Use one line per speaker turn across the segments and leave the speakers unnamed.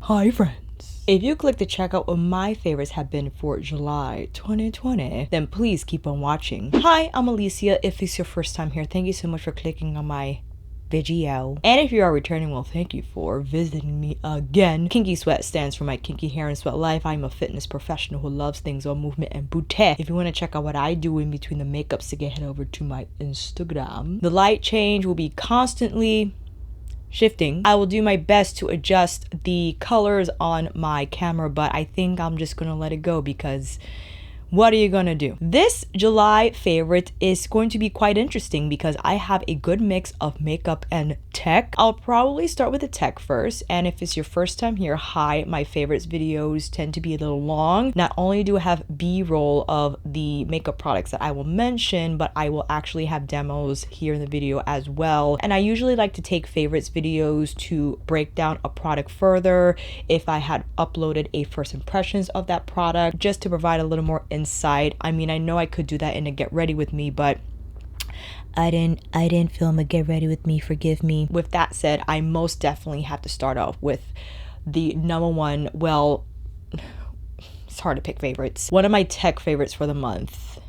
Hi friends. If you click to check out what my favorites have been for July 2020, then please keep on watching. Hi, I'm Alicia. If it's your first time here, thank you so much for clicking on my video. And if you are returning, well, thank you for visiting me again. Kinky Sweat stands for my kinky hair and sweat life. I'm a fitness professional who loves things on movement and beauté. If you want to check out what I do in between the makeups, again, head over to my Instagram. The light change will be constantly shifting. I will do my best to adjust the colors on my camera, but I think I'm just gonna let it go because what are you gonna do? This July favorite is going to be quite interesting because I have a good mix of makeup and tech. I'll probably start with the tech first, and if it's your first time here, hi, my favorites videos tend to be a little long. Not only do I have B-roll of the makeup products that I will mention, but I will actually have demos here in the video as well. And I usually like to take favorites videos to break down a product further if I had uploaded a first impressions of that product, just to provide a little more insight. I mean, I know I could do that in a get ready with me, but I didn't film a get ready with me, forgive me. With that said, I most definitely have to start off with the number one, well, it's hard to pick favorites. One of my tech favorites for the month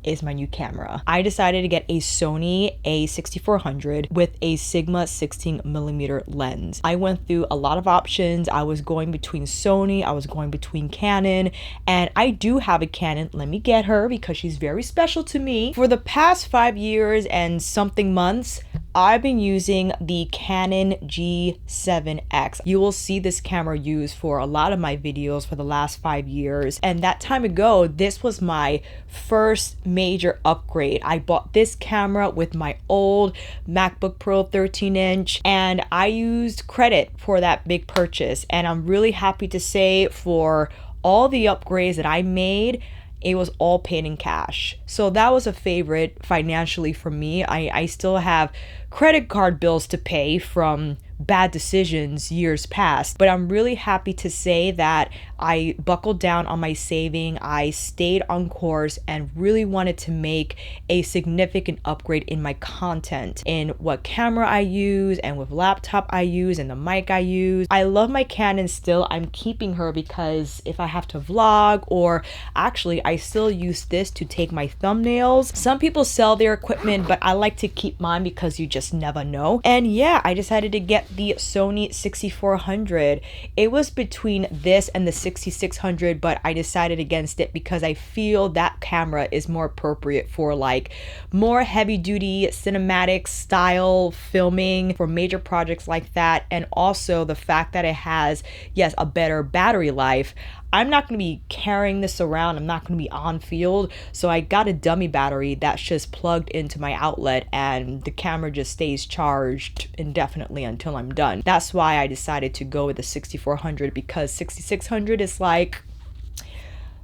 is my new camera. I decided to get a Sony a6400 with a Sigma 16mm lens. I went through a lot of options. I was going between Sony, I was going between Canon, and I do have a Canon. Let me get her because she's very special to me. For the past 5 years and something months, I've been using the Canon G7X. You will see this camera used for a lot of my videos for the last 5 years. And that time ago, this was my first major upgrade. I bought this camera with my old MacBook Pro 13-inch, and I used credit for that big purchase. And I'm really happy to say for all the upgrades that I made, it was all paid in cash. So that was a favorite financially for me. I still have credit card bills to pay from bad decisions years past, but I'm really happy to say that I buckled down on my saving. I stayed on course and really wanted to make a significant upgrade in my content, in what camera I use and with laptop I use and the mic I use. I love my Canon still. I'm keeping her because if I have to vlog, or actually I still use this to take my thumbnails. Some people sell their equipment, but I like to keep mine because you just never know. And yeah, I decided to get the Sony 6400. It was between this and the 6600, but I decided against it because I feel that camera is more appropriate for like more heavy duty cinematic style filming for major projects like that. And also the fact that it has, yes, a better battery life. I'm not going to be carrying this around. I'm not going to be on field. So I got a dummy battery that's just plugged into my outlet, and the camera just stays charged indefinitely until I'm done. That's why I decided to go with the 6400, because 6600 is like,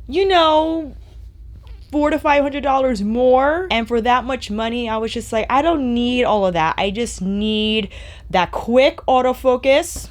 you know, $400 to $500 more. And for that much money, I was just like, I don't need all of that. I just need that quick autofocus,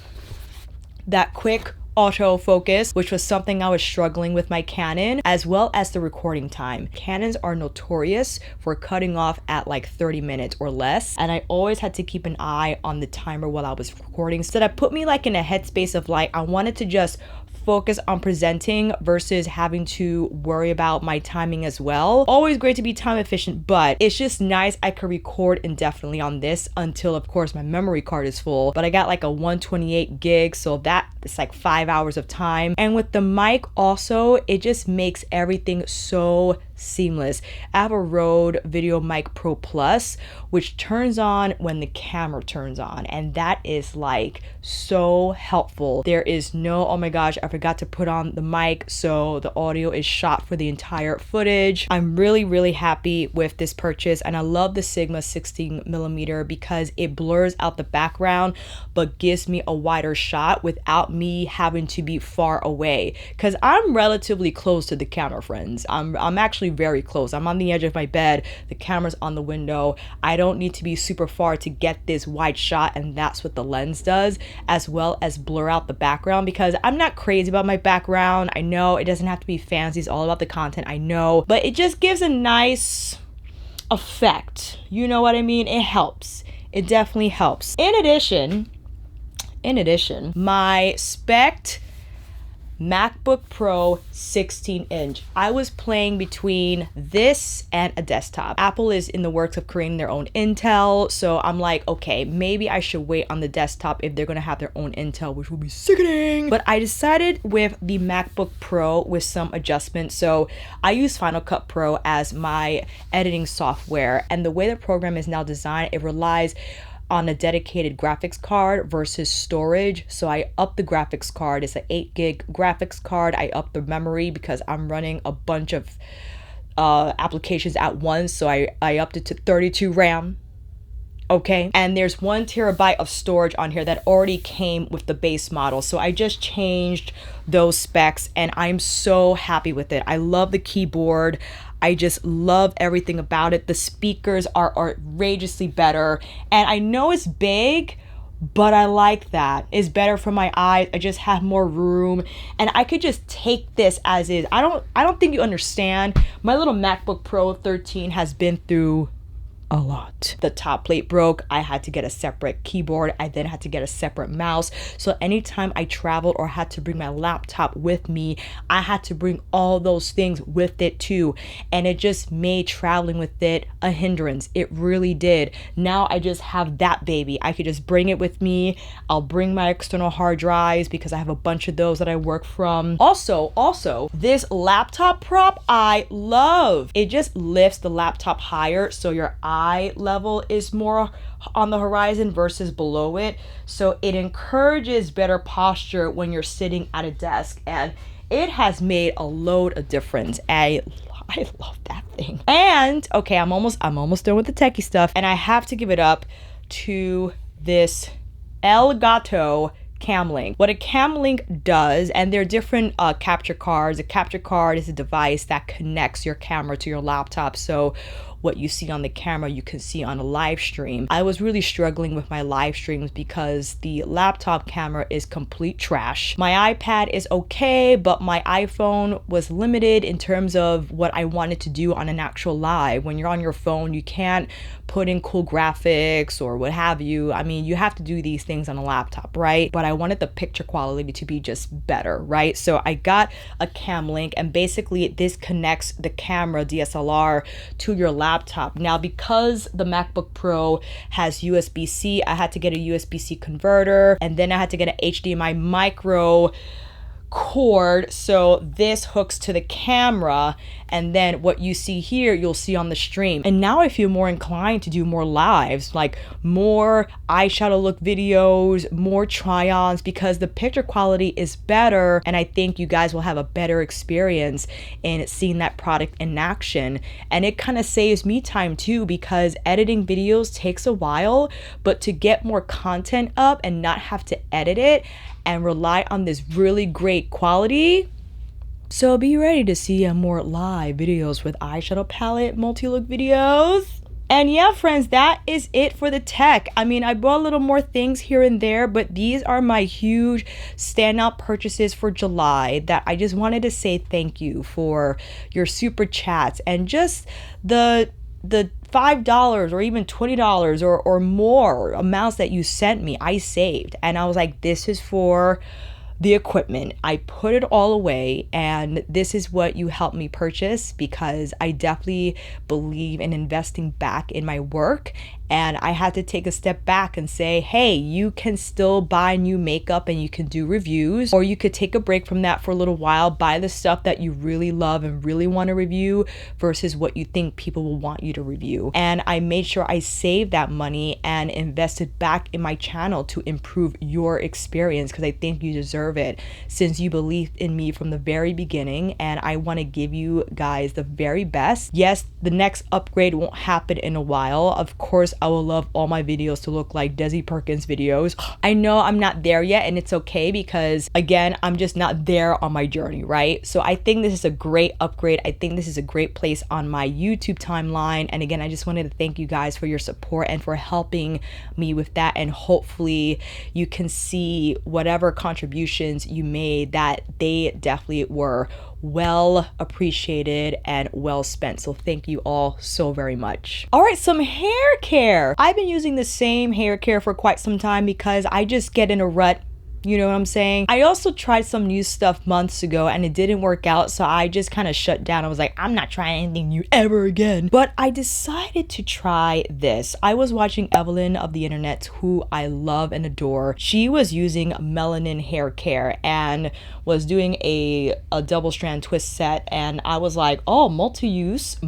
which was something I was struggling with my Canon, as well as the recording time. Canons are notorious for cutting off at like 30 minutes or less, and I always had to keep an eye on the timer while I was recording. So that put me like in a headspace of like, I wanted to just focus on presenting versus having to worry about my timing as well. Always great to be time efficient, but it's just nice I could record indefinitely on this until of course my memory card is full. But I got like a 128 gig, so that is like 5 hours of time. And with the mic also, it just makes everything so seamless. I have a Rode VideoMic Pro Plus, which turns on when the camera turns on, and that is like so helpful. There is no, oh my gosh, I forgot to put on the mic, so the audio is shot for the entire footage. I'm really happy with this purchase, and I love the Sigma 16mm because it blurs out the background but gives me a wider shot without me having to be far away, because I'm relatively close to the camera, friends. I'm actually very close. I'm on the edge of my bed, the camera's on the window. I don't need to be super far to get this wide shot, and that's what the lens does, as well as blur out the background, because I'm not crazy about my background. I know it doesn't have to be fancy, it's all about the content, I know, but it just gives a nice effect. You know what I mean? It helps. It definitely helps. In addition, In addition, my spec MacBook Pro 16-inch. I was playing between this and a desktop. Apple is in the works of creating their own Intel, so I'm like, okay, maybe I should wait on the desktop if they're gonna have their own Intel, which will be sickening. But I decided with the MacBook Pro with some adjustments. So I use Final Cut Pro as my editing software, and the way the program is now designed, it relies on a dedicated graphics card versus storage. So I upped the graphics card. It's an 8 gig graphics card. I upped the memory because I'm running a bunch of applications at once. So I upped it to 32 RAM. Okay, and there's 1 terabyte of storage on here that already came with the base model. So I just changed those specs and I'm so happy with it. I love the keyboard. I just love everything about it. The speakers are outrageously better. And I know it's big, but I like that. It's better for my eyes. I just have more room and I could just take this as is. I don't think you understand. My little MacBook Pro 13 has been through a lot. The top plate broke. I had to get a separate keyboard. I then had to get a separate mouse. So anytime I traveled or had to bring my laptop with me, I had to bring all those things with it too. And it just made traveling with it a hindrance. It really did. Now I just have that baby. I could just bring it with me. I'll bring my external hard drives because I have a bunch of those that I work from. Also, this laptop prop I love. It just lifts the laptop higher so your eye level is more on the horizon versus below it. So it encourages better posture when you're sitting at a desk, and it has made a load of difference. I love that thing. And okay, I'm almost done with the techie stuff, and I have to give it up to this Elgato Camlink. What a Camlink does, and there are different capture cards. A capture card is a device that connects your camera to your laptop. So what you see on the camera, you can see on a live stream. I was really struggling with my live streams because the laptop camera is complete trash. My iPad is okay, but my iPhone was limited in terms of what I wanted to do on an actual live. When you're on your phone, you can't put in cool graphics or what have you. I mean, you have to do these things on a laptop, right? But I wanted the picture quality to be just better, right? So I got a Camlink, and basically this connects the camera DSLR to your laptop. Now, because the MacBook Pro has USB-C, I had to get a USB-C converter, and then I had to get an HDMI micro cord, so this hooks to the camera, and then what you see here you'll see on the stream. And now I feel more inclined to do more lives, like more eyeshadow look videos, more try-ons, because the picture quality is better, and I think you guys will have a better experience in seeing that product in action. And it kind of saves me time too, because editing videos takes a while, but to get more content up and not have to edit it and rely on this really great quality. So be ready to see more live videos with eyeshadow palette multi-look videos. And yeah, friends, that is it for the tech. I mean, I bought a little more things here and there, but these are my huge standout purchases for July that I just wanted to say thank you for your super chats and just the $5 or even $20 or more amounts that you sent me. I saved, and I was like, this is for the equipment. I put it all away, and this is what you helped me purchase, because I definitely believe in investing back in my work. And I had to take a step back and say, hey, you can still buy new makeup and you can do reviews, or you could take a break from that for a little while, buy the stuff that you really love and really want to review versus what you think people will want you to review. And I made sure I saved that money and invested back in my channel to improve your experience, because I think you deserve it since you believed in me from the very beginning, and I want to give you guys the very best. Yes, the next upgrade won't happen in a while. Of course, I will love all my videos to look like Desi Perkins videos. I know I'm not there yet, and it's okay, because again, I'm just not there on my journey, right? So I think this is a great upgrade. I think this is a great place on my YouTube timeline. And again, I just wanted to thank you guys for your support and for helping me with that. And hopefully you can see whatever contributions you made, that they definitely were well appreciated and well spent. So thank you all so very much. All right, some hair care. I've been using the same hair care for quite some time because I just get in a rut. You know what I'm saying? I also tried some new stuff months ago and it didn't work out, so I just kind of shut down. I was like, I'm not trying anything new ever again. But I decided to try this. I was watching Evelyn of the internet, who I love and adore. She was using Melanin Haircare and was doing a double strand twist set, and I was like, oh, multi-use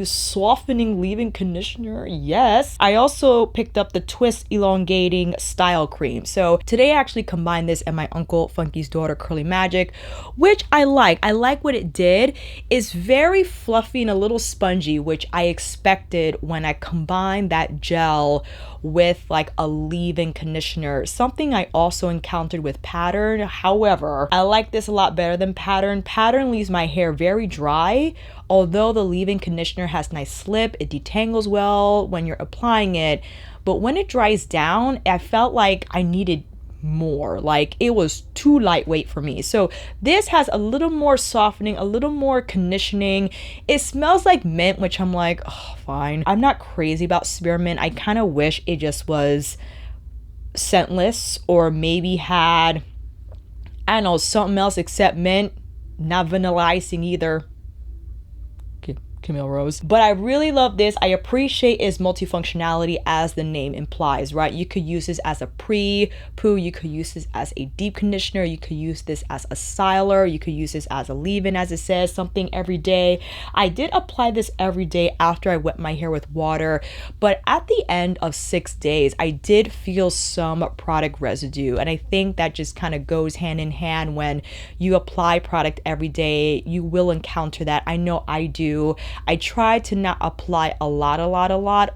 softening leave-in conditioner, yes. I also picked up the twist elongating style cream. So today I actually combined this and my Uncle Funky's Daughter Curly Magic, which I like. I like what it did. It's very fluffy and a little spongy, which I expected when I combined that gel with like a leave-in conditioner, something I also encountered with Pattern. However, I like this a lot better than Pattern. Pattern leaves my hair very dry. Although the leave-in conditioner has nice slip, it detangles well when you're applying it, but when it dries down, I felt like I needed more. Like it was too lightweight for me. So this has a little more softening, a little more conditioning. It smells like mint, which I'm like, oh, fine. I'm not crazy about spearmint. I kind of wish it just was scentless or maybe had, I don't know, something else except mint. Not vanilla icing either. Camille Rose. But I really love this. I appreciate its multifunctionality, as the name implies, right? You could use this as a pre-poo, you could use this as a deep conditioner, you could use this as a styler, you could use this as a leave-in, as it says, something every day. I did apply this every day after I wet my hair with water, but at the end of 6 days, I did feel some product residue, and I think that just kind of goes hand in hand. When you apply product every day, you will encounter that. I know I do. I try to not apply a lot,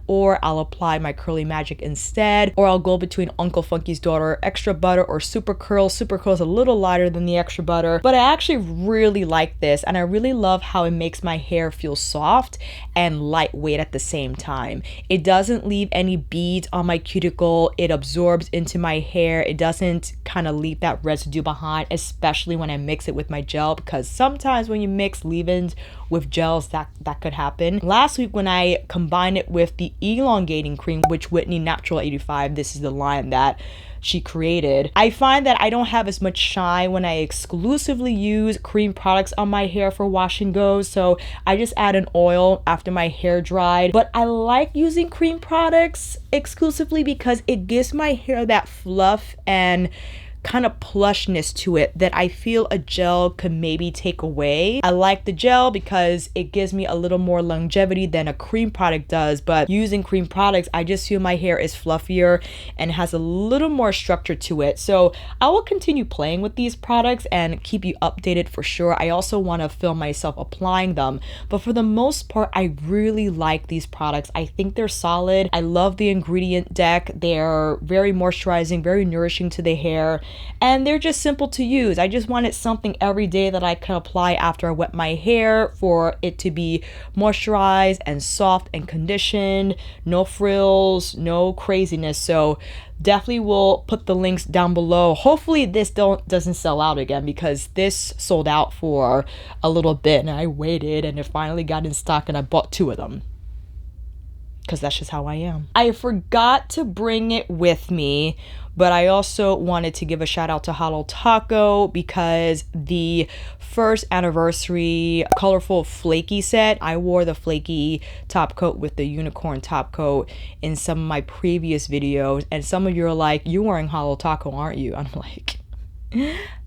or I'll apply my Curly Magic instead, or I'll go between Uncle Funky's Daughter Extra Butter or Super Curl. Super Curl is a little lighter than the Extra Butter, but I actually really like this, and I really love how it makes my hair feel soft and lightweight at the same time. It doesn't leave any beads on my cuticle. It absorbs into my hair. It doesn't kind of leave that residue behind, especially when I mix it with my gel, because sometimes when you mix leave-ins with gels, that could happen. Last week when I combined it with the elongating cream, which Whitney Natural 85, this is the line that she created, I find that I don't have as much shine when I exclusively use cream products on my hair for wash and go. So I just add an oil after my hair dried. But I like using cream products exclusively because it gives my hair that fluff and kind of plushness to it that I feel a gel could maybe take away. I like the gel because it gives me a little more longevity than a cream product does, but using cream products, I just feel my hair is fluffier and has a little more structure to it. So I will continue playing with these products and keep you updated for sure. I also want to film myself applying them, but for the most part, I really like these products. I think they're solid. I love the ingredient deck. They're very moisturizing, very nourishing to the hair, and they're just simple to use. I just wanted something every day that I can apply after I wet my hair for it to be moisturized and soft and conditioned, no frills, no craziness. So definitely will put the links down below. Hopefully this doesn't sell out again, because this sold out for a little bit and I waited and it finally got in stock and I bought 2 of them, because that's just how I am. I forgot to bring it with me, but I also wanted to give a shout out to Holo Taco, because the first anniversary colorful flaky set, I wore the flaky top coat with the unicorn top coat in some of my previous videos, and some of you are like, you're wearing Holo Taco, aren't you? And I'm like,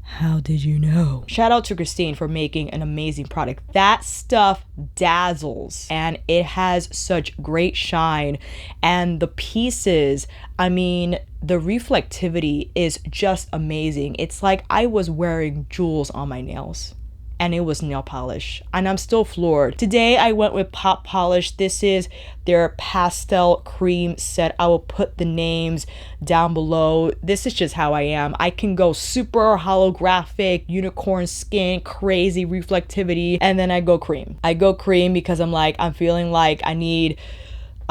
how did you know? Shout out to Christine for making an amazing product. That stuff dazzles and it has such great shine, and the pieces, I mean, the reflectivity is just amazing. It's like I was wearing jewels on my nails, and it was nail polish, and I'm still floored. Today I went with Pop Polish. This is their pastel cream set. I will put the names down below. This is just how I am. I can go super holographic, unicorn skin, crazy reflectivity, and then I go cream. I go cream because I'm like, I'm feeling like I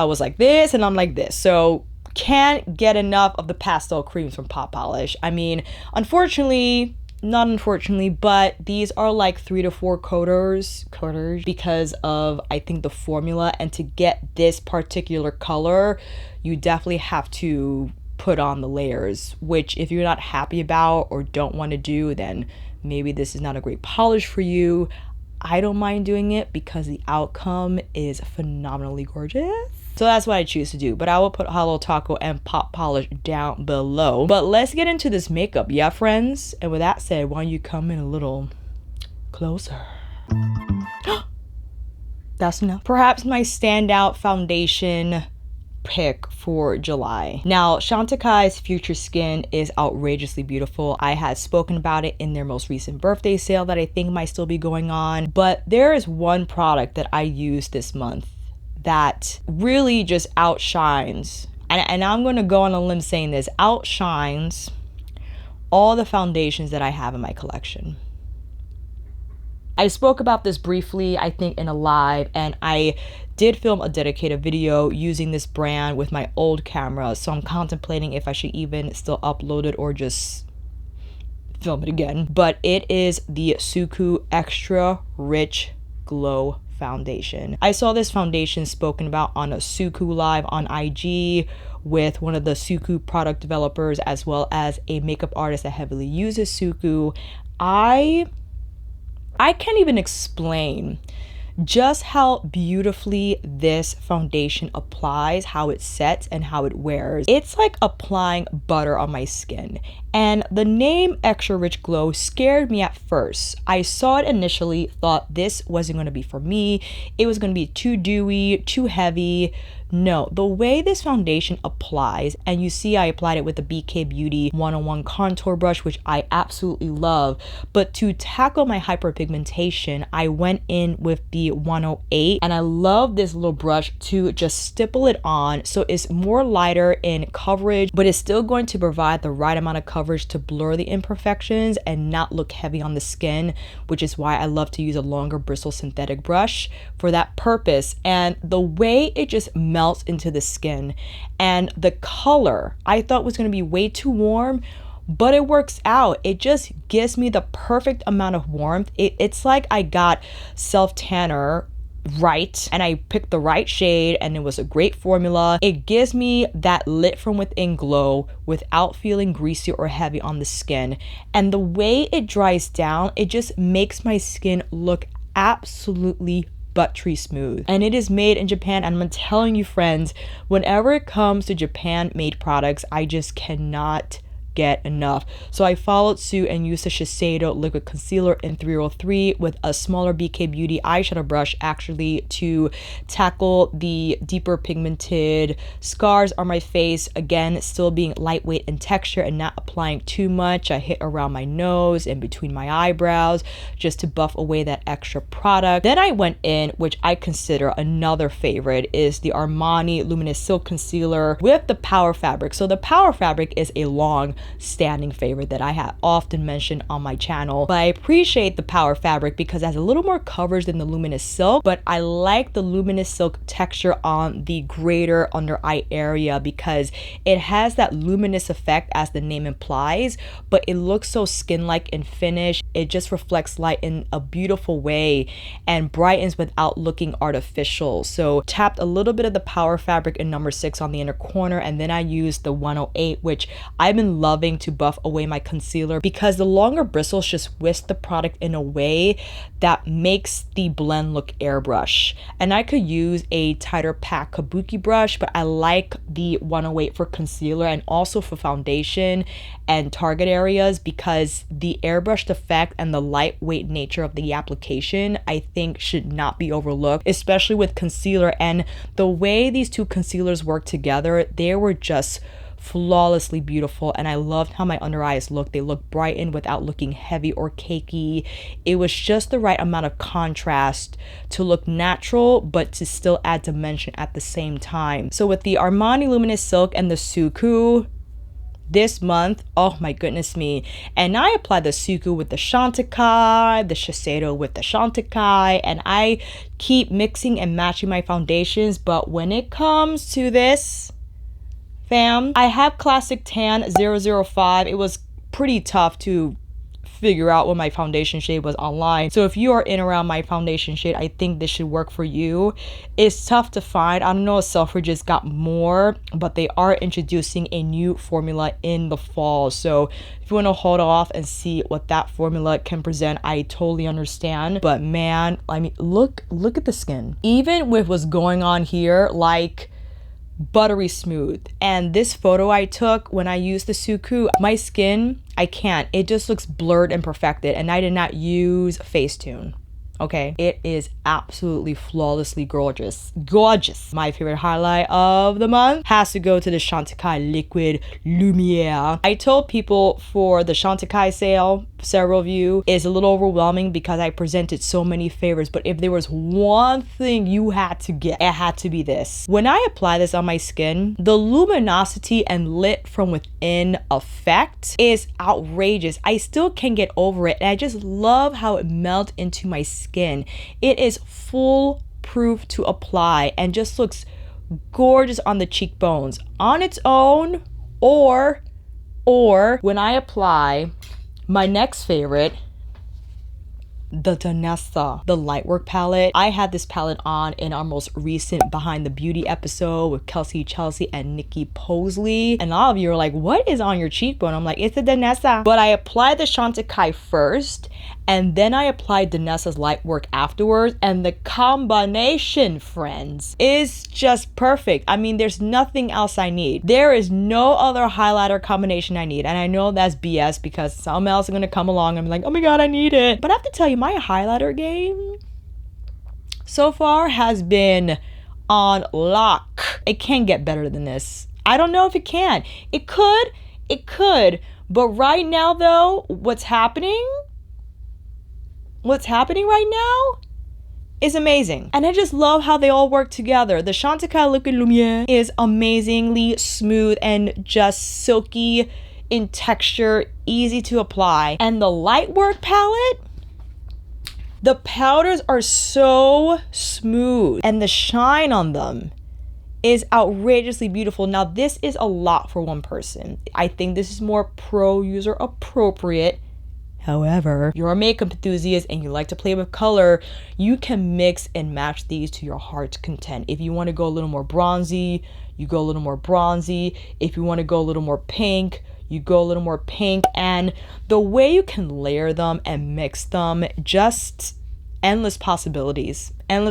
was like this and I'm like this. So can't get enough of the pastel creams from Pop Polish. I mean, unfortunately, Not unfortunately, but these are like 3 to 4 quarters because of, I think, the formula. And to get this particular color, you definitely have to put on the layers, which if you're not happy about or don't want to do, then maybe this is not a great polish for you. I don't mind doing it because the outcome is phenomenally gorgeous. So that's what I choose to do. But I will put Holo Taco and Pop Polish down below. But let's get into this makeup, yeah, friends? And with that said, why don't you come in a little closer? That's enough. Perhaps my standout foundation pick for July. Now, Chantecaille's Future Skin is outrageously beautiful. I had spoken about it in their most recent birthday sale that I think might still be going on. But there is one product that I used this month that really just outshines, and I'm going to go on a limb saying this, outshines all the foundations that I have in my collection. I spoke about this briefly, I think, in a live, and I did film a dedicated video using this brand with my old camera, so I'm contemplating if I should even still upload it or just film it again. But it is the Suqqu Extra Rich Glow foundation. I saw this foundation spoken about on a Suqqu live on IG with one of the Suqqu product developers, as well as a makeup artist that heavily uses Suqqu. I can't even explain just how beautifully this foundation applies, how it sets, and how it wears. It's like applying butter on my skin. And the name Extra Rich Glow scared me at first. I saw it initially, thought this wasn't going to be for me. It was going to be too dewy, too heavy. No, the way this foundation applies, and you see I applied it with the BK Beauty 101 contour brush, which I absolutely love, but to tackle my hyperpigmentation, I went in with the 108, and I love this little brush to just stipple it on so it's more lighter in coverage, but it's still going to provide the right amount of coverage to blur the imperfections and not look heavy on the skin, which is why I love to use a longer bristle synthetic brush for that purpose. And the way it just melts into the skin, and the color I thought was going to be way too warm, but it works out. It just gives me the perfect amount of warmth. It's like I got self tanner right, and I picked the right shade, and it was a great formula. It gives me that lit from within glow without feeling greasy or heavy on the skin, and the way it dries down, it just makes my skin look absolutely buttery smooth. And it is made in Japan, and I'm telling you, friends, whenever it comes to Japan made products, I just cannot get enough. So I followed suit and used the Shiseido liquid concealer in 303 with a smaller BK Beauty eyeshadow brush, actually, to tackle the deeper pigmented scars on my face. Again, still being lightweight in texture and not applying too much. I hit around my nose and between my eyebrows just to buff away that extra product. Then I went in, which I consider another favorite, is the Armani Luminous Silk Concealer with the Power Fabric. So the Power Fabric is a long standing favorite that I have often mentioned on my channel, but I appreciate the Power Fabric because it has a little more coverage than the Luminous Silk, but I like the Luminous Silk texture on the greater under eye area because it has that luminous effect as the name implies, but it looks so skin-like in finish. It just reflects light in a beautiful way and brightens without looking artificial. So tapped a little bit of the Power Fabric in number 6 on the inner corner, and then I used the 108, which I've been loving to buff away my concealer because the longer bristles just whisk the product in a way that makes the blend look airbrush. And I could use a tighter pack kabuki brush, but I like the 108 for concealer and also for foundation and target areas because the airbrushed effect and the lightweight nature of the application I think should not be overlooked, especially with concealer. And the way these two concealers work together, they were just flawlessly beautiful, and I loved how my under eyes looked. They looked brightened without looking heavy or cakey. It was just the right amount of contrast to look natural but to still add dimension at the same time. So with the Armani Luminous Silk and the Suqqu this month, oh my goodness me. And I applied the Suqqu with the Chantecaille, the Shiseido with the Chantecaille, and I keep mixing and matching my foundations, but when it comes to this, fam, I have Classic Tan 005. It was pretty tough to figure out what my foundation shade was online. So if you are in around my foundation shade, I think this should work for you. It's tough to find. I don't know if Selfridges got more, but they are introducing a new formula in the fall. So if you want to hold off and see what that formula can present, I totally understand. But man, I mean, look at the skin. Even with what's going on here, like buttery smooth. And this photo I took when I used the Suqqu, my skin, I can't. It just looks blurred and perfected. And I did not use Facetune. Okay, it is absolutely flawlessly gorgeous. Gorgeous. My favorite highlight of the month has to go to the Chantecaille liquid Lumière. I told people for the Chantecaille sale, several of you, is a little overwhelming because I presented so many favors, but if there was one thing you had to get, it had to be this. When I apply this on my skin, the luminosity and lit from within effect is outrageous. I still can't get over it, and I just love how it melts into my skin. It is foolproof to apply and just looks gorgeous on the cheekbones on its own, or when I apply my next favorite, the Danessa, the Lightwork palette. I had this palette on in our most recent Behind the Beauty episode with Chelsea and Nikki Posley. And all of you are like, what is on your cheekbone? I'm like, it's a Danessa. But I applied the Chantecaille first, and then I applied Danessa's Lightwork afterwards. And the combination, friends, is just perfect. I mean, there's nothing else I need. There is no other highlighter combination I need. And I know that's BS because someone else is going to come along and be like, oh my God, I need it. But I have to tell you, my highlighter game so far has been on lock. It can't get better than this. I don't know if it can. It could. But right now though, what's happening right now is amazing. And I just love how they all work together. The Chantecaille Liquid Lumière is amazingly smooth and just silky in texture, easy to apply. And the Lightwork palette, the powders are so smooth and the shine on them is outrageously beautiful. Now, this is a lot for one person. I think this is more pro user appropriate. However, if you're a makeup enthusiast and you like to play with color, you can mix and match these to your heart's content. If you want to go a little more bronzy, you go a little more bronzy. If you want to go a little more pink, you go a little more pink. And the way you can layer them and mix them, just endless possibilities. And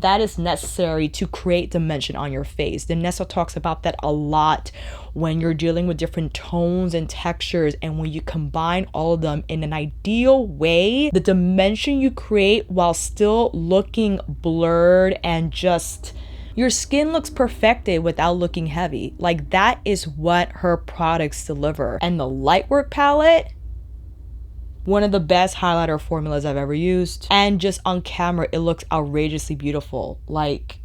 that is necessary to create dimension on your face. Danessa talks about that a lot when you're dealing with different tones and textures, and when you combine all of them in an ideal way, the dimension you create while still looking blurred and just your skin looks perfected without looking heavy. Like, that is what her products deliver. And the Lightwork palette, one of the best highlighter formulas I've ever used. And just on camera, it looks outrageously beautiful. Like,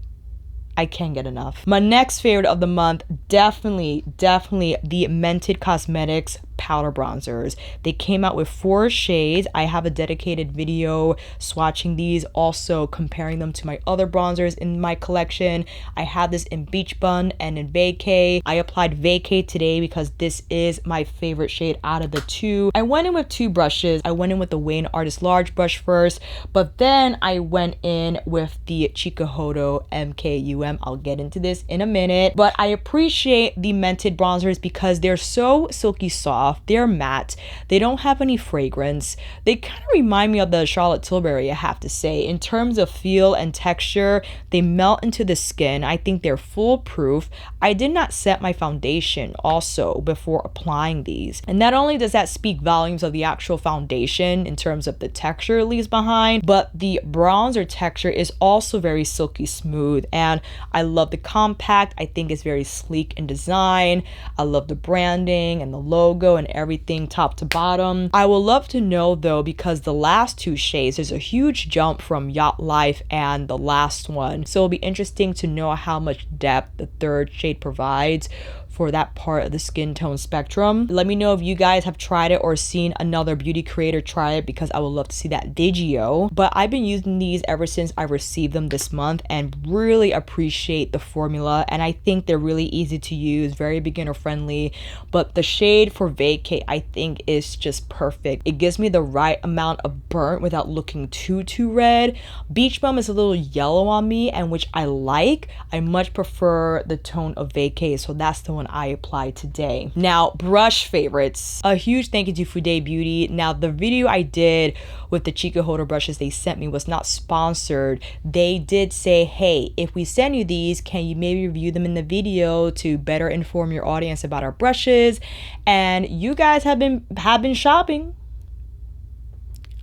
I can't get enough. My next favorite of the month, definitely the Mented Cosmetics powder bronzers. They came out with 4 shades. I have a dedicated video swatching these, also comparing them to my other bronzers in my collection. I have this in Beach Bun and in Vacay. I applied Vacay today because this is my favorite shade out of the 2. I went in with 2 brushes. I went in with the Wayne Artist Large brush first, but then I went in with the Chikuhodo MKUM. I'll get into this in a minute, but I appreciate the Mented bronzers because they're so silky soft. They're matte. They don't have any fragrance. They kind of remind me of the Charlotte Tilbury, I have to say. In terms of feel and texture, they melt into the skin. I think they're foolproof. I did not set my foundation also before applying these. And not only does that speak volumes of the actual foundation in terms of the texture it leaves behind, but the bronzer texture is also very silky smooth. And I love the compact. I think it's very sleek in design. I love the branding and the logo and everything top to bottom. I would love to know though, because the last 2 shades, there's a huge jump from Yacht Life and the last one. So it'll be interesting to know how much depth the 3rd shade provides for that part of the skin tone spectrum. Let me know if you guys have tried it or seen another beauty creator try it, because I would love to see that video. But I've been using these ever since I received them this month and really appreciate the formula, and I think they're really easy to use, very beginner friendly. But the shade for Vacay I think is just perfect. It gives me the right amount of burnt without looking too red. Beach Bum is a little yellow on me, and which I like. I much prefer the tone of Vacay, so that's the one I applied today. Now, brush favorites. A huge thank you to Fude Beauty. Now, the video I did with the Chikuhodo brushes they sent me was not sponsored. They did say, hey, if we send you these, can you maybe review them in the video to better inform your audience about our brushes? And you guys have been shopping.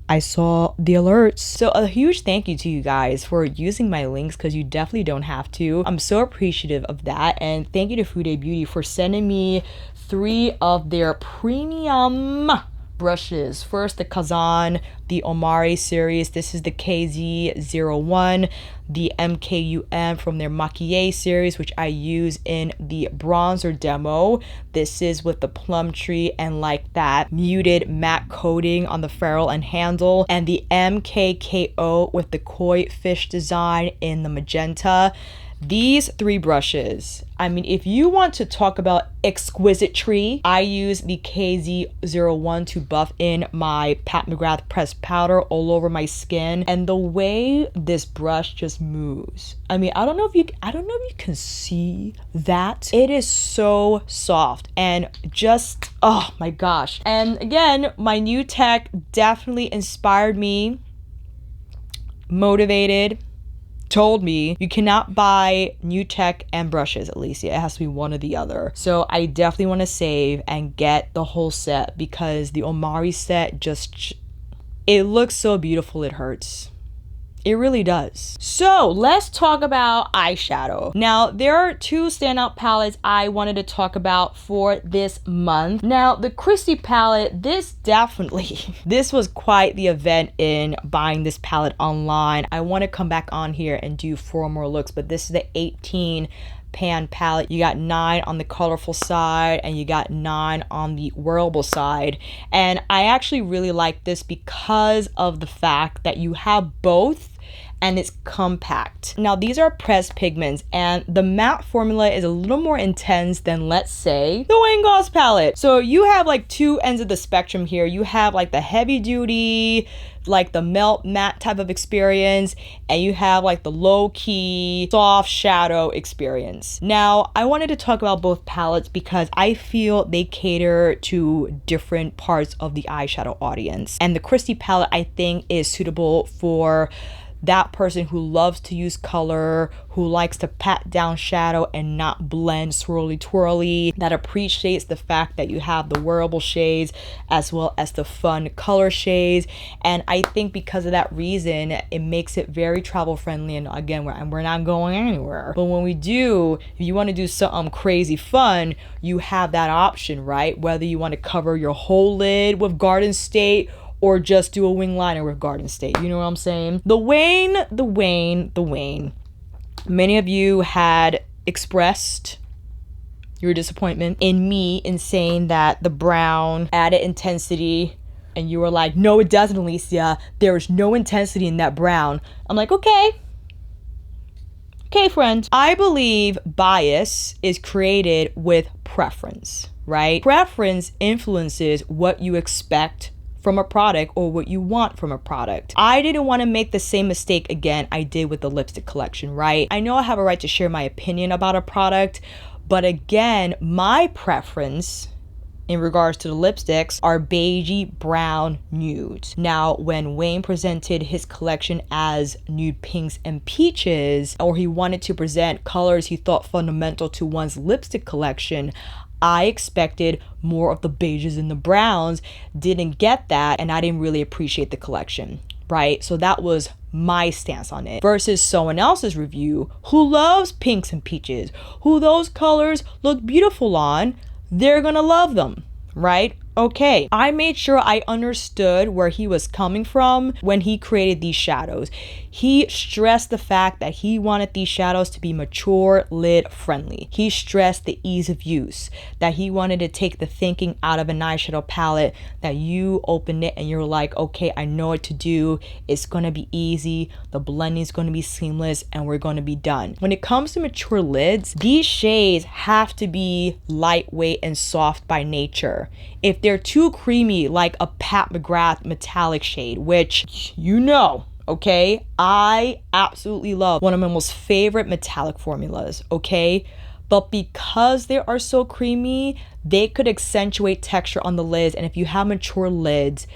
I saw the alerts. So a huge thank you to you guys for using my links, because you definitely don't have to. I'm so appreciative of that. And thank you to Fude Beauty for sending me 3 of their premium brushes. First, the Kazan, the Omari series. This is the KZ01, the MKUM from their Maquillé series, which I use in the bronzer demo. This is with the plum tree and like that muted matte coating on the ferrule and handle, and the MKKO with the koi fish design in the magenta. These 3 brushes, I mean, if you want to talk about exquisite tree, I use the KZ01 to buff in my Pat McGrath pressed powder all over my skin, and the way this brush just moves, I mean, I don't know if you can see that. It is so soft and just, oh my gosh. And again, my new tech definitely inspired me, motivated, told me you cannot buy new tech and brushes, Alicia. It has to be one or the other. So I definitely want to save and get the whole set, because the Omari set just, it looks so beautiful, it hurts. It really does. So let's talk about eyeshadow. Now, there are 2 standout palettes I wanted to talk about for this month. Now, the Kristi palette, this was quite the event in buying this palette online. I want to come back on here and do 4 more looks, but this is the 18 pan palette. You got 9 on the colorful side and you got 9 on the wearable side, and I actually really like this because of the fact that you have both and it's compact. Now, these are pressed pigments, and the matte formula is a little more intense than, let's say, the Wayne Goss palette. So you have like 2 ends of the spectrum here. You have like the heavy duty, like the melt matte type of experience, and you have like the low-key soft shadow experience. Now, I wanted to talk about both palettes because I feel they cater to different parts of the eyeshadow audience, and the Kristi palette I think is suitable for that person who loves to use color, who likes to pat down shadow and not blend swirly twirly, that appreciates the fact that you have the wearable shades as well as the fun color shades. And I think because of that reason, it makes it very travel friendly. And again, we're not going anywhere, but when we do, if you want to do something crazy fun, you have that option, right? Whether you want to cover your whole lid with Garden State or just do a wing liner with Garden State. You know what I'm saying? The Wayne. Many of you had expressed your disappointment in me in saying that the brown added intensity, and you were like, no, it doesn't, Alicia. There is no intensity in that brown. I'm like, okay, friend. I believe bias is created with preference, right? Preference influences what you expect from a product or what you want from a product. I didn't want to make the same mistake again I did with the lipstick collection, right? I know I have a right to share my opinion about a product, but again, my preference in regards to the lipsticks are beigey brown nudes. Now, when Wayne presented his collection as nude pinks and peaches, or he wanted to present colors he thought fundamental to one's lipstick collection, I expected more of the beiges and the browns, didn't get that, and I didn't really appreciate the collection, right? So that was my stance on it versus someone else's review who loves pinks and peaches, who those colors look beautiful on, they're gonna love them, right? Okay, I made sure I understood where he was coming from when he created these shadows. He stressed the fact that he wanted these shadows to be mature lid friendly. He stressed the ease of use, that he wanted to take the thinking out of an eyeshadow palette, that you open it and you're like, okay, I know what to do. It's gonna be easy. The blending is gonna be seamless and we're gonna be done. When it comes to mature lids, these shades have to be lightweight and soft by nature. If they're too creamy, like a Pat McGrath metallic shade, which you know, okay, I absolutely love, one of my most favorite metallic formulas, okay? But because they are so creamy, they could accentuate texture on the lids, and if you have mature lids,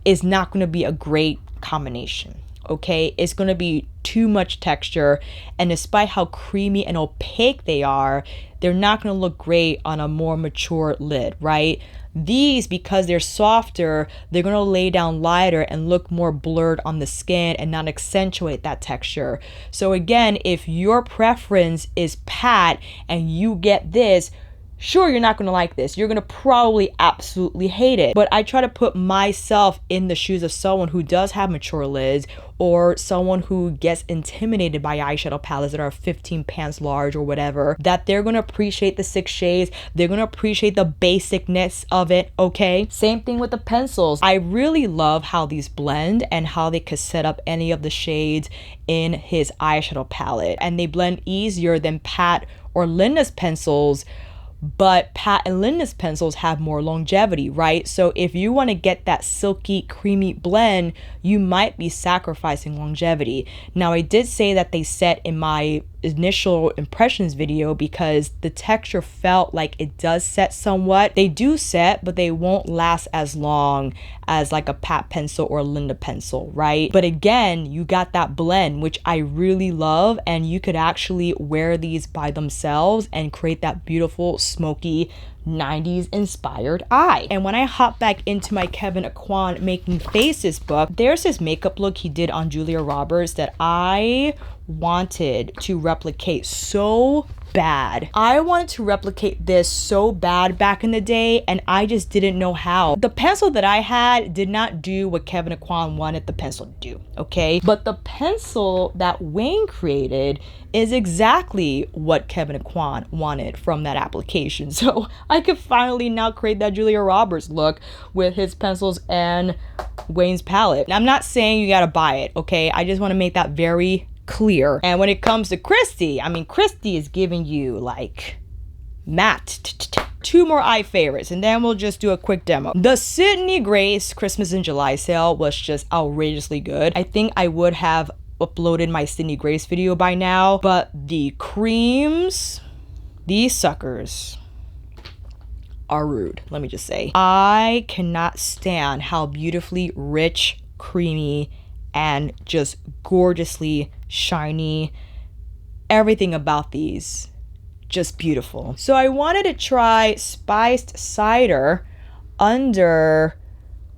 it's not going to be a great combination. Okay, it's going to be too much texture, and despite how creamy and opaque they are, they're not going to look great on a more mature lid, right? These, because they're softer, they're going to lay down lighter and look more blurred on the skin and not accentuate that texture. So again, if your preference is pat and you get this, sure, you're not going to like this. You're going to probably absolutely hate it. But I try to put myself in the shoes of someone who does have mature lids, or someone who gets intimidated by eyeshadow palettes that are 15 pans large or whatever, that they're going to appreciate the 6 shades. They're going to appreciate the basicness of it, okay? Same thing with the pencils. I really love how these blend and how they could set up any of the shades in his eyeshadow palette. And they blend easier than Pat or Linda's pencils. But Pat and Linda's pencils have more longevity, right? So if you want to get that silky, creamy blend, you might be sacrificing longevity. Now, I did say that they set in my initial impressions video because the texture felt like it does set somewhat. They do set, but they won't last as long as like a Pat pencil or a Linda pencil, right? But again, you got that blend, which I really love, and you could actually wear these by themselves and create that beautiful, smoky, 90s inspired eye. And when I hop back into my Kevyn Aucoin Making Faces book, there's this makeup look he did on Julia Roberts that I wanted to replicate so bad. I wanted to replicate this so bad back in the day, and I just didn't know how. The pencil that I had did not do what Kevyn Aucoin wanted the pencil to do, okay? But the pencil that Wayne created is exactly what Kevyn Aucoin wanted from that application. So I could finally now create that Julia Roberts look with his pencils and Wayne's palette. Now, I'm not saying you gotta buy it, okay? I just want to make that very clear. And when it comes to Kristi, I mean, Kristi is giving you like matte. 2 more eye favorites, and then we'll just do a quick demo. The Sydney Grace Christmas in July sale was just outrageously good. I think I would have uploaded my Sydney Grace video by now, but the creams, these suckers are rude, let me just say. I cannot stand how beautifully rich, creamy, and just gorgeously shiny. Everything about these, just beautiful. So I wanted to try Spiced Cider under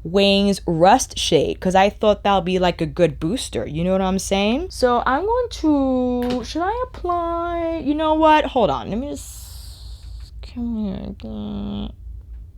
Wayne's Rust shade because I thought that would be like a good booster, you know what I'm saying? So I'm going to, should I apply, you know what, hold on, let me just, come here.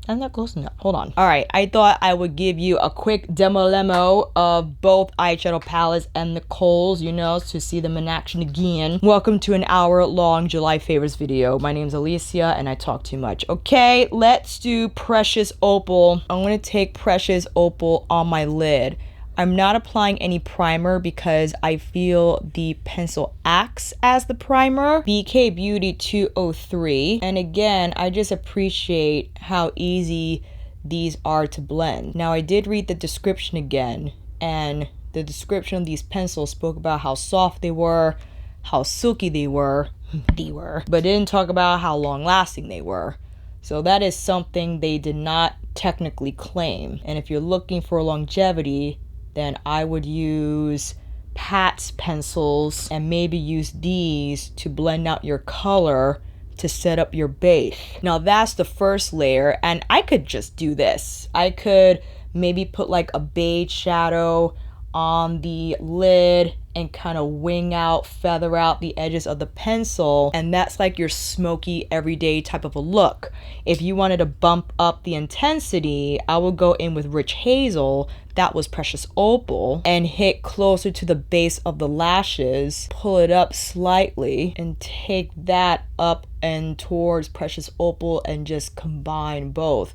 I'm not close enough. Hold on. All right. I thought I would give you a quick demo of both eyeshadow palettes and the Kohls, you know, to see them in action again. Welcome to an hour-long July favorites video. My name's Alicia, and I talk too much. Okay, let's do Precious Opal. I'm going to take Precious Opal on my lid. I'm not applying any primer because I feel the pencil acts as the primer. BK Beauty 203. And again, I just appreciate how easy these are to blend. Now, I did read the description again, and the description of these pencils spoke about how soft they were, how silky they were, but didn't talk about how long lasting they were. So that is something they did not technically claim. And if you're looking for longevity, then I would use Pat's pencils and maybe use these to blend out your color to set up your base. Now that's the first layer, and I could just do this. I could maybe put like a beige shadow on the lid and kind of wing out, feather out the edges of the pencil, and that's like your smoky everyday type of a look. If you wanted to bump up the intensity, I would go in with Rich Hazel, that was Precious Opal, and hit closer to the base of the lashes, pull it up slightly, and take that up and towards Precious Opal and just combine both.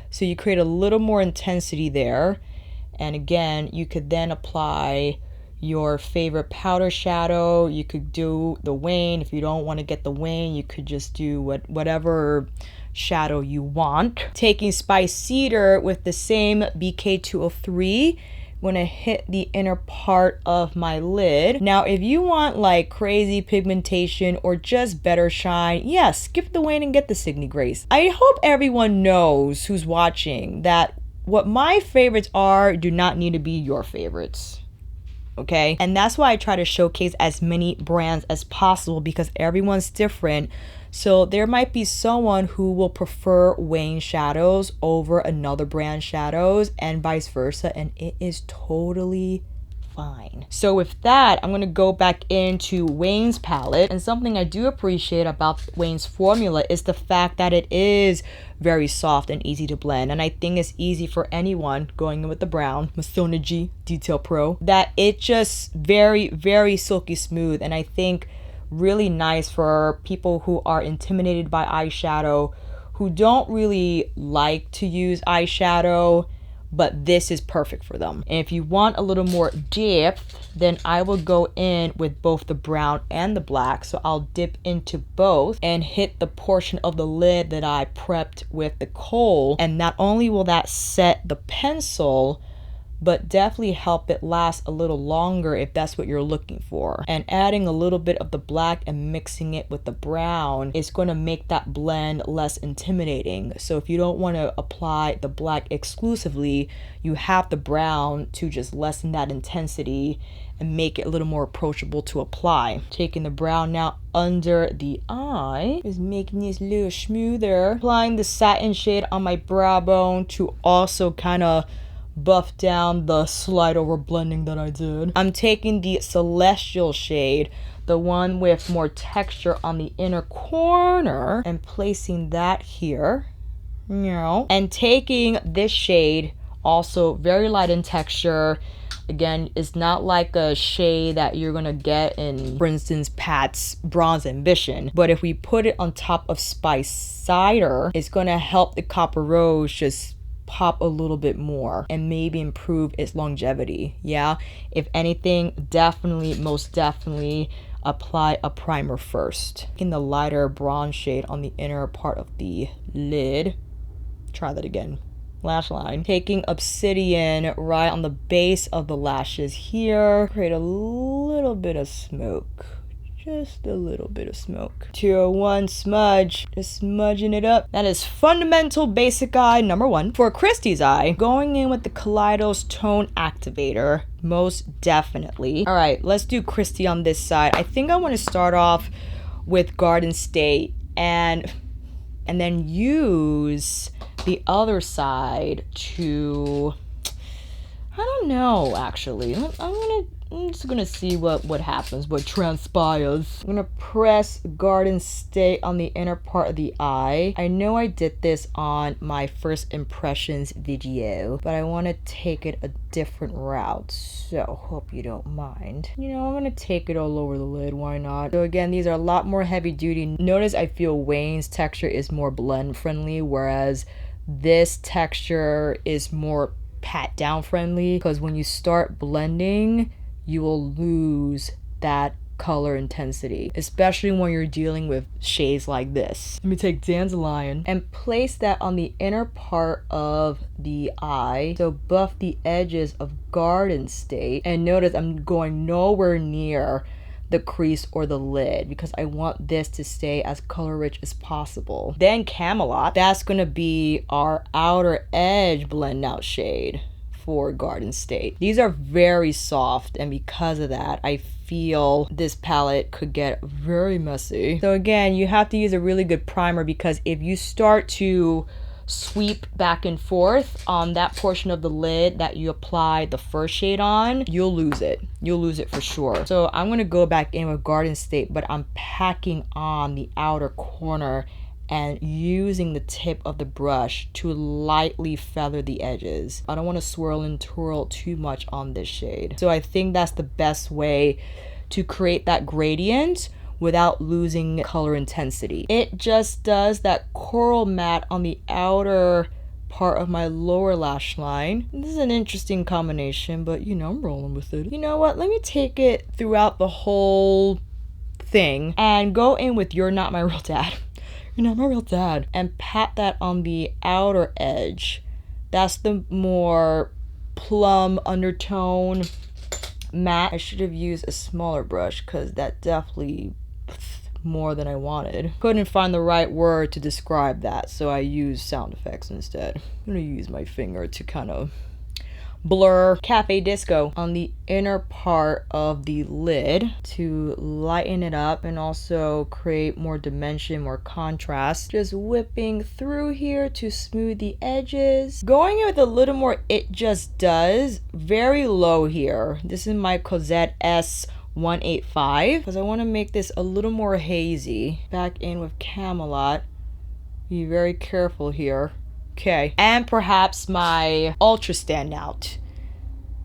So you create a little more intensity there. And again, you could then apply your favorite powder shadow. You could do the Wayne. If you don't want to get the Wayne, you could just do whatever shadow you want. Taking Spice Cedar with the same BK203, I'm gonna hit the inner part of my lid. Now, if you want like crazy pigmentation or just better shine, yeah, skip the Wayne and get the Signy Grace. I hope everyone knows who's watching that what my favorites are do not need to be your favorites. Okay, and that's why I try to showcase as many brands as possible, because everyone's different. So there might be someone who will prefer Wayne shadows over another brand shadows and vice versa, and it is totally fine. So with that, I'm going to go back into Wayne's palette, and something I do appreciate about Wayne's formula is the fact that it is very soft and easy to blend, and I think it's easy for anyone going in with the brown Masonogy Detail Pro, that it just very silky smooth, and I think really nice for people who are intimidated by eyeshadow, who don't really like to use eyeshadow, but this is perfect for them. And if you want a little more depth, then I will go in with both the brown and the black. So I'll dip into both and hit the portion of the lid that I prepped with the Kohl. And not only will that set the pencil, but definitely help it last a little longer if that's what you're looking for. And adding a little bit of the black and mixing it with the brown is going to make that blend less intimidating. So if you don't want to apply the black exclusively, you have the brown to just lessen that intensity and make it a little more approachable to apply. Taking the brown now under the eye, is making this a little smoother. Applying the satin shade on my brow bone to also kind of buff down the slide over blending that I did. I'm taking the Celestial shade, the one with more texture on the inner corner, and placing that here. And taking this shade, also very light in texture. Again, it's not like a shade that you're gonna get in, for instance, Pat's Bronze Ambition. But if we put it on top of Spice Cider, it's gonna help the Copper Rose just pop a little bit more and maybe improve its longevity. Yeah, if anything, most definitely apply a primer first. In the lighter bronze shade on the inner part of the lid, try that again, lash line. Taking Obsidian right on the base of the lashes here, create a little bit of smoke. Just a little bit of smoke. 201 smudge, just smudging it up. That is fundamental basic eye number 1. For Kristi's eye, going in with the Kaleidos Tone Activator, most definitely. All right, let's do Kristi on this side. I think I want to start off with Garden State and then use the other side to, I don't know, actually. I'm just gonna see what happens, what transpires. I'm gonna press Garden State on the inner part of the eye. I know I did this on my first impressions video, but I want to take it a different route, so hope you don't mind. I'm gonna take it all over the lid, why not? So again, these are a lot more heavy duty. Notice I feel Wayne's texture is more blend friendly, whereas this texture is more pat down friendly, because when you start blending, you will lose that color intensity, especially when you're dealing with shades like this. Let me take Dandelion and place that on the inner part of the eye. So buff the edges of Garden State. And notice I'm going nowhere near the crease or the lid because I want this to stay as color rich as possible. Then Camelot, that's gonna be our outer edge blend out shade for Garden State. These are very soft, and because of that, I feel this palette could get very messy. So again, you have to use a really good primer, because if you start to sweep back and forth on that portion of the lid that you applied the first shade on, you'll lose it. You'll lose it for sure. So I'm gonna go back in with Garden State, but I'm packing on the outer corner and using the tip of the brush to lightly feather the edges. I don't want to swirl and twirl too much on this shade. So I think that's the best way to create that gradient without losing color intensity. It just does that coral matte on the outer part of my lower lash line. This is an interesting combination, but you know, I'm rolling with it. You know what? Let me take it throughout the whole thing and go in with You're Not My Real Dad. You're Not My Real Dad. And pat that on the outer edge. That's the more plum undertone matte. I should have used a smaller brush because that definitely more than I wanted. Couldn't find the right word to describe that, so I used sound effects instead. I'm gonna use my finger to kind of blur Cafe Disco on the inner part of the lid to lighten it up and also create more dimension, more contrast. Just whipping through here to smooth the edges. Going in with a little more It Just Does, very low here. This is my Cosette S185 because I want to make this a little more hazy. Back in with Camelot. Be very careful here. Okay, and perhaps my ultra standout,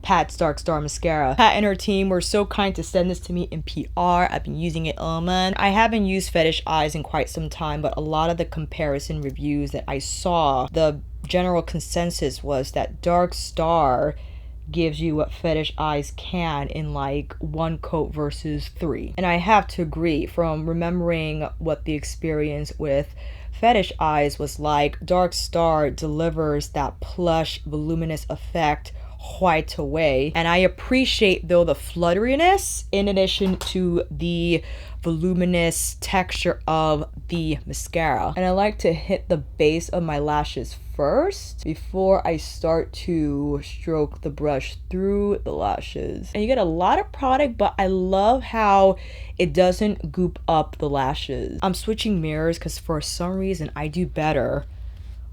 Pat's Dark Star Mascara. Pat and her team were so kind to send this to me in PR. I've been using it all month. I haven't used Fetish Eyes in quite some time, but a lot of the comparison reviews that I saw, the general consensus was that Dark Star gives you what Fetish Eyes can in like 1 coat versus 3. And I have to agree, from remembering what the experience with Fetish Eyes was like, Dark Star delivers that plush, voluminous effect quite away. And I appreciate though the flutteriness in addition to the voluminous texture of the mascara. And I like to hit the base of my lashes first before I start to stroke the brush through the lashes. And you get a lot of product, but I love how it doesn't goop up the lashes. I'm switching mirrors because for some reason I do better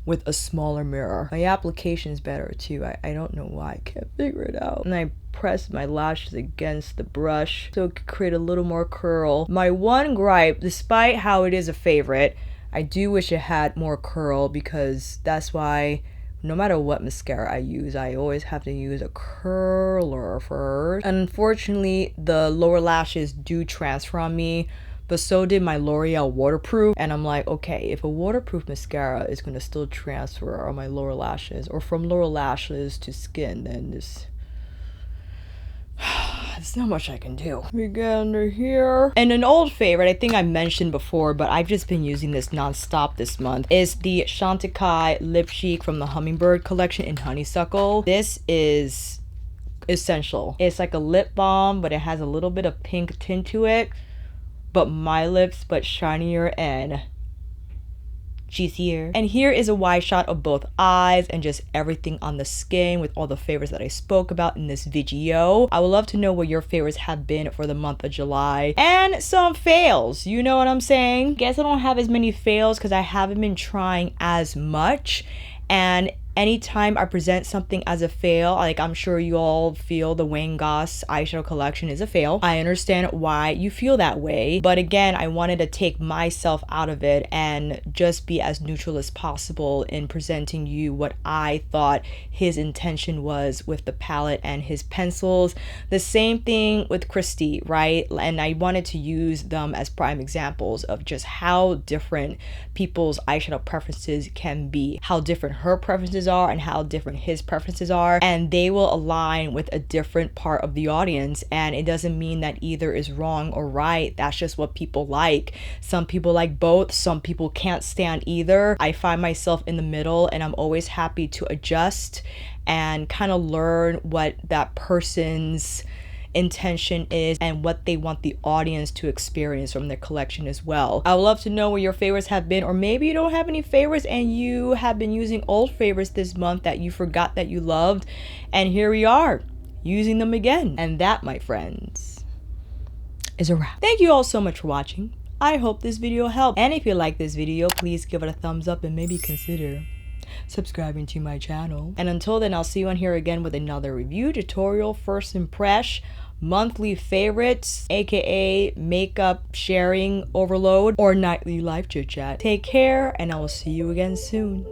with a smaller mirror. My application is better too. I don't know why. I can't figure it out. And I press my lashes against the brush so it could create a little more curl. My one gripe, despite how it is a favorite, I do wish it had more curl because that's why no matter what mascara I use, I always have to use a curler first. And unfortunately, the lower lashes do transfer on me, but so did my L'Oreal waterproof. And I'm like, okay, if a waterproof mascara is gonna still transfer on my lower lashes or from lower lashes to skin, then there's not much I can do. We get under here. And an old favorite, I think I mentioned before, but I've just been using this non-stop this month, is the Chantecaille Lip Cheek from the Hummingbird collection in Honeysuckle. This is essential. It's like a lip balm, but it has a little bit of pink tint to it. But my lips, but shinier and juicier. And here is a wide shot of both eyes and just everything on the skin with all the favorites that I spoke about in this video. I would love to know what your favorites have been for the month of July and some fails. You know what I'm saying? Guess I don't have as many fails because I haven't been trying as much. And anytime I present something as a fail, like I'm sure you all feel the Wayne Goss eyeshadow collection is a fail. I understand why you feel that way. But again, I wanted to take myself out of it and just be as neutral as possible in presenting you what I thought his intention was with the palette and his pencils. The same thing with Kristi, right? And I wanted to use them as prime examples of just how different people's eyeshadow preferences can be, how different her preferences are and how different his preferences are, and they will align with a different part of the audience. And it doesn't mean that either is wrong or right. That's just what people like. Some people like both, some people can't stand either. I find myself in the middle, and I'm always happy to adjust and kind of learn what that person's intention is and what they want the audience to experience from their collection as well. I would love to know what your favorites have been, or maybe you don't have any favorites and you have been using old favorites this month that you forgot that you loved, and here we are using them again. And that, my friends, is a wrap. Thank you all so much for watching. I hope this video helped, and if you like this video, please give it a thumbs up and maybe consider subscribing to my channel. And until then, I'll see you on here again with another review, tutorial, first impression, monthly favorites, aka makeup sharing overload, or nightly live chit chat. Take care, and I will see you again soon.